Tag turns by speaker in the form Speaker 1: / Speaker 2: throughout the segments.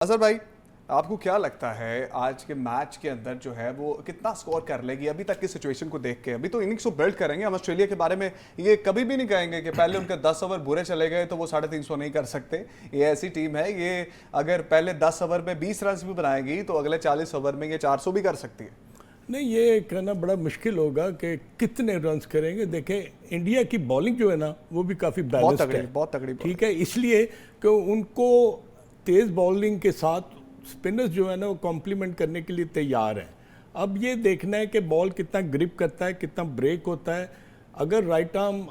Speaker 1: अजहर भाई, आपको क्या लगता है आज के मैच के अंदर जो है वो कितना स्कोर कर लेगी अभी तक की सिचुएशन को देख के? अभी तो इनिंग्स को बिल्ड करेंगे। हम ऑस्ट्रेलिया के बारे में ये कभी भी नहीं कहेंगे कि पहले उनके 10 ओवर बुरे चले गए तो वो 350 नहीं कर सकते। ये ऐसी टीम है, ये अगर पहले 10 ओवर में 20 रन भी बनाएगी तो अगले 40 ओवर में ये 400 भी कर सकती है।
Speaker 2: नहीं, ये कहना बड़ा मुश्किल होगा कि कितने रन्स करेंगे। देखें, इंडिया की बॉलिंग जो है ना वो भी काफ़ी बैलेंस्ड है,
Speaker 1: बहुत तगड़ी।
Speaker 2: ठीक है, इसलिए कि उनको तेज़ बॉलिंग के साथ स्पिनर्स जो है ना वो कॉम्प्लीमेंट करने के लिए तैयार हैं। अब ये देखना है कि बॉल कितना ग्रिप करता है, कितना ब्रेक होता है। अगर राइट आर्म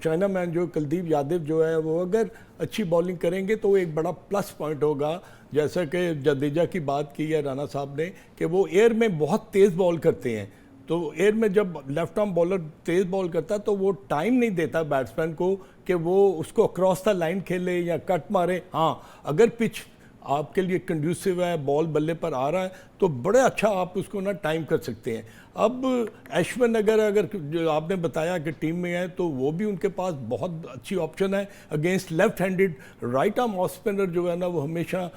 Speaker 2: चाइना मैन जो कुलदीप यादव जो है वो अगर अच्छी बॉलिंग करेंगे तो एक बड़ा प्लस पॉइंट होगा। जैसा कि जडेजा की बात की है राणा साहब ने कि वो एयर में बहुत तेज़ बॉल करते हैं, तो एयर में जब लेफ्ट आर्म बॉलर तेज़ बॉल करता है तो वो टाइम नहीं देता बैट्समैन को कि वो उसको अक्रॉस द लाइन खेले या कट मारे। हाँ, अगर पिच आपके लिए कंड्यूसिव है, बॉल बल्ले पर आ रहा है तो बड़े अच्छा आप उसको ना टाइम कर सकते हैं। अब अश्विन अगर जो आपने बताया कि टीम में है तो वो भी उनके पास बहुत अच्छी ऑप्शन है against left handed. Right arm off spinner जो है ना वो हमेशा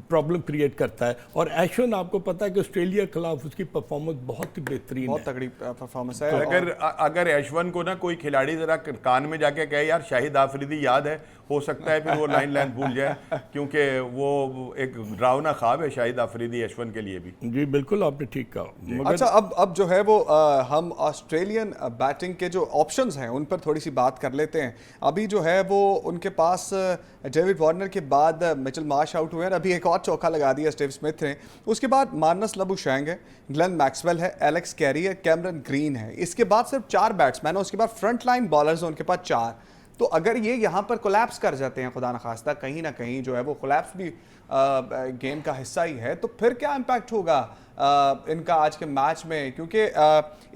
Speaker 2: प्रॉब्लम क्रिएट करता है। और अश्विन आपको पता है कि ऑस्ट्रेलिया के खिलाफ उसकी परफॉर्मेंस बहुत ही बेहतरीन है,
Speaker 1: बहुत तगड़ी परफॉर्मेंस है।
Speaker 3: तो अगर अश्विन को ना कोई खिलाड़ी जरा कान में जाके कहे यार शाहिद आफरीदी याद है, हो सकता है फिर वो लाइन भूल जाए, क्योंकि वो एक डरावना ख्वाब है शाहिद आफरीदी अश्विन के लिए भी।
Speaker 2: जी बिल्कुल, आपने ठीक कहा।
Speaker 1: अच्छा, अब जो है वो हम ऑस्ट्रेलियन बैटिंग के जो ऑप्शंस हैं उन पर थोड़ी सी बात कर लेते हैं। अभी जो है वो उनके पास डेविड वार्नर के बाद मिचेल मार्श आउट हुए हैं, अभी एक और चौका लगा दिया स्टीव स्मिथ ने। उसके बाद मार्नस लबुशैंग है, ग्लेन मैक्सवेल है, एलेक्स कैरी है, कैमरन ग्रीन है। इसके बाद सिर्फ 4 बैट्समैन है, उसके बाद फ्रंट लाइन बॉलर्स हैं उनके पास 4। तो अगर ये यहाँ पर कोलैप्स कर जाते हैं, खुदा न खास्ता कहीं ना कहीं जो है वो कोलैप्स भी गेम का हिस्सा ही है, तो फिर क्या इम्पैक्ट होगा इनका आज के मैच में? क्योंकि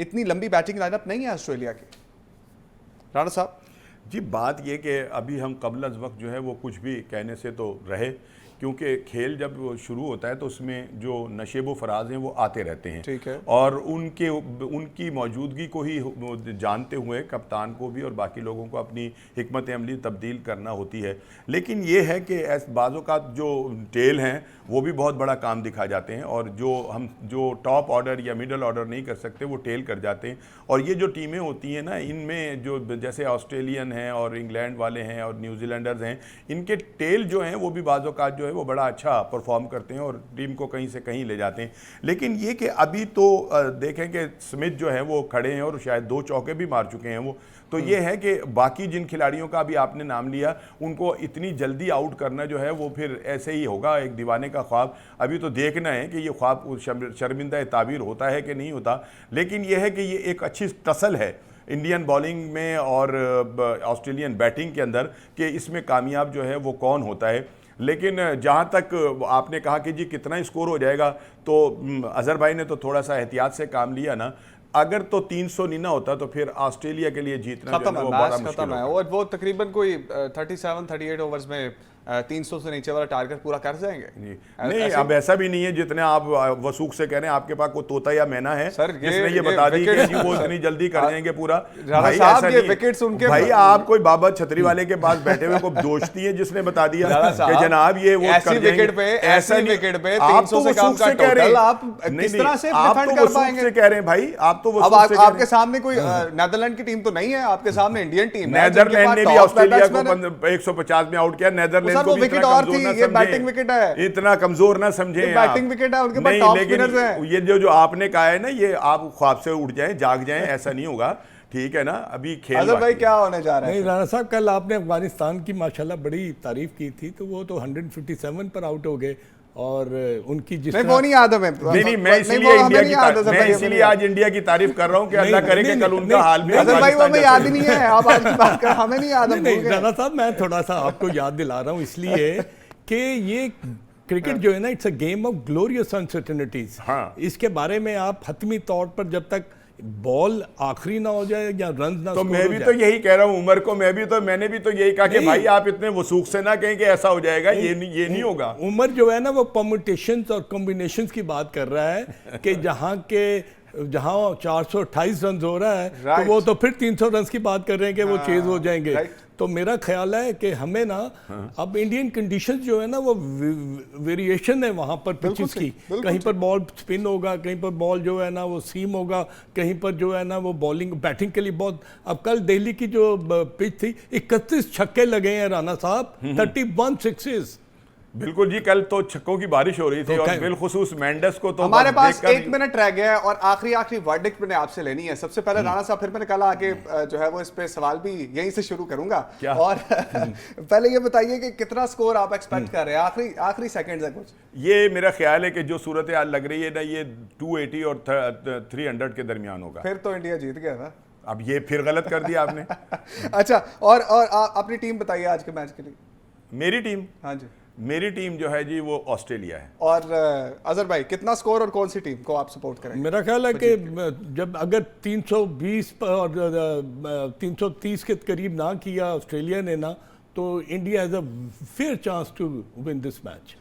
Speaker 1: इतनी लंबी बैटिंग लाइनअप नहीं है ऑस्ट्रेलिया की। राणा साहब
Speaker 3: जी, बात ये कि अभी हम कबल अज़ वक्त जो है वो कुछ भी कहने से तो रहे, क्योंकि खेल जब शुरू होता है तो उसमें जो नशेब व फराज हैं वो आते रहते हैं,
Speaker 1: ठीक है। और
Speaker 3: उनकी मौजूदगी को ही जानते हुए कप्तान को भी और बाकी लोगों को अपनी हिकमत अमली तब्दील करना होती है। लेकिन ये है कि बाज़ों का जो टेल हैं वो भी बहुत बड़ा काम दिखा जाते हैं, और जो टॉप ऑर्डर या मिडल ऑर्डर नहीं कर सकते वो टेल कर जाते हैं। और ये जो टीमें होती हैं ना, इनमें जो जैसे ऑस्ट्रेलियन हैं और इंग्लैंड वाले हैं और न्यूजीलैंडर्स हैं, इनके टेल जो हैं वो भी बाज़ों का जो है वो बड़ा अच्छा परफॉर्म करते हैं और टीम को कहीं से कहीं ले जाते हैं। लेकिन ये कि अभी तो देखें कि स्मिथ जो है वो खड़े हैं और शायद 2 चौके भी मार चुके हैं वो, तो ये है कि बाकी जिन खिलाड़ियों का भी आपने नाम लिया उनको इतनी जल्दी आउट करना जो है वो फिर ऐसे ही होगा, एक दीवाने का ख्वाब। अभी तो देखना है कि ये ख्वाब शर्मिंदा ताबीर होता है कि नहीं होता। लेकिन ये है कि ये एक अच्छी टसल है इंडियन बॉलिंग में और ऑस्ट्रेलियन बैटिंग के अंदर कि इसमें कामयाब जो है वो कौन होता है। लेकिन जहाँ तक आपने कहा कि जी कितना स्कोर हो जाएगा, तो अजहर भाई ने तो थोड़ा सा एहतियात से काम लिया ना। अगर तो 300 नहीं ना होता तो फिर ऑस्ट्रेलिया के लिए जीतना
Speaker 1: खत्म है, मैच खत्म है। और वो तकरीबन कोई 37-38 ओवर्स में 300 से नीचे वाला टारगेट पूरा कर जाएंगे।
Speaker 3: नहीं, अब ऐसा भी नहीं है जितने आप वसूख से कह रहे हैं आपके पास कोई तोता या मैना है जिसने ये बता दी कि वो इतनी जल्दी कर जाएंगे पूरा। भाई ऐसा नहीं, भाई आप कोई बाबा छतरी वाले के पास बैठे हुए को दोषती है जिसने बता दिया कि जनाब ये वो
Speaker 1: ऐसी विकेट पे 300 से कम का टोटल आप किस तरह से डिफेंड कर पाएंगे?
Speaker 3: कह रहे हैं भाई आप तो
Speaker 1: अब आपके सामने कोई नेदरलैंड की टीम तो नहीं है, आपके सामने इंडियन टीम है।
Speaker 3: नेदरलैंड ने भी ऑस्ट्रेलिया को 150 में आउट किया। नेदरलैंड
Speaker 1: वो विकेट और थी, ये बैटिंग विकेट है।
Speaker 3: इतना कमजोर ना समझे,
Speaker 1: बैटिंग विकेट है, उनके पास टॉप स्पिनर्स हैं।
Speaker 3: ये जो आपने कहा है ना, ये आप ख्वाब से उठ जाएं, जाग जाएं, ऐसा नहीं होगा, ठीक है ना। अभी खेल
Speaker 1: अजहर भाई क्या होने जा रहा है?
Speaker 2: नहीं राणा साहब, कल आपने अफगानिस्तान की माशाल्लाह बड़ी तारीफ की थी, तो वो तो 157 पर आउट हो गए और उनकी जिस
Speaker 1: वो नहीं याद है।
Speaker 3: नहीं, मैं इसीलिए आज इंडिया की तारीफ कर रहा हूं कि अल्लाह करे कि कल उनका हाल भी।
Speaker 1: अजहर भाई वो याद ही नहीं है, आप आज की बात कर, हमें नहीं याद है।
Speaker 2: राणा साहब, मैं थोड़ा सा आपको याद दिला रहा हूँ इसलिए कि ये क्रिकेट जो है ना, it's a game of glorious uncertainties.
Speaker 3: हाँ।
Speaker 2: इसके बारे में आप हतमी तौर पर जब तक बॉल आखिरी ना हो जाए या रन ना,
Speaker 3: तो मैं भी तो यही कह रहा हूं उमर को, मैंने भी तो यही कहा कि भाई आप इतने वसूख से ना कहें कि ऐसा हो जाएगा, ये नहीं होगा।
Speaker 2: उमर जो है ना वो परम्यूटेशंस और कॉम्बिनेशंस की बात कर रहा है कि जहां 428 रन हो रहा है तो वो तो फिर 300 रन की बात कर रहे हैं कि वो चेज हो जाएंगे। तो मेरा ख्याल है कि हमें ना अब इंडियन कंडीशंस जो है ना वो वेरिएशन है वहाँ पर पिचेस की, कहीं पर बॉल स्पिन होगा, कहीं पर बॉल जो है ना वो सीम होगा, कहीं पर जो है ना वो बॉलिंग बैटिंग के लिए बहुत। अब कल दिल्ली की जो पिच थी 31 छक्के लगे हैं राणा साहब, 31 सिक्सेस।
Speaker 3: बिल्कुल जी, कल तो छक्कों की बारिश हो रही थी और बिलखुसूस मेंडेस को तो
Speaker 1: हमारे
Speaker 3: बस
Speaker 1: पास
Speaker 3: देखकर
Speaker 1: 1 मिनट रह गया है और आखिरी वर्डिक्ट मैंने आपसे लेनी है। सबसे पहले राणा साहब, फिर मैंने कल आके जो है वो इस पे सवाल भी यहीं से शुरू करूंगा।
Speaker 3: क्या?
Speaker 1: और पहले ये बताइए कि कितना स्कोर आप एक्सपेक्ट कर रहे हैं? आखिरी सेकंड्स है कुछ।
Speaker 3: ये मेरा ख्याल है कि जो सूरत हाल लग रही है ना, ये 280 और 300 के दरमियान होगा।
Speaker 1: फिर तो इंडिया जीत गया था।
Speaker 3: अब ये फिर गलत कर दिया आपने।
Speaker 1: अच्छा, और अपनी टीम बताइए आज के मैच के लिए।
Speaker 3: मेरी टीम,
Speaker 1: हाँ जी,
Speaker 3: मेरी टीम जो है जी वो ऑस्ट्रेलिया है।
Speaker 1: और अजहर भाई कितना स्कोर और कौन सी टीम को आप सपोर्ट करेंगे?
Speaker 2: मेरा ख्याल है कि जब अगर 320 और 330 के करीब ना किया ऑस्ट्रेलिया ने ना, तो India has a fair chance to win this match.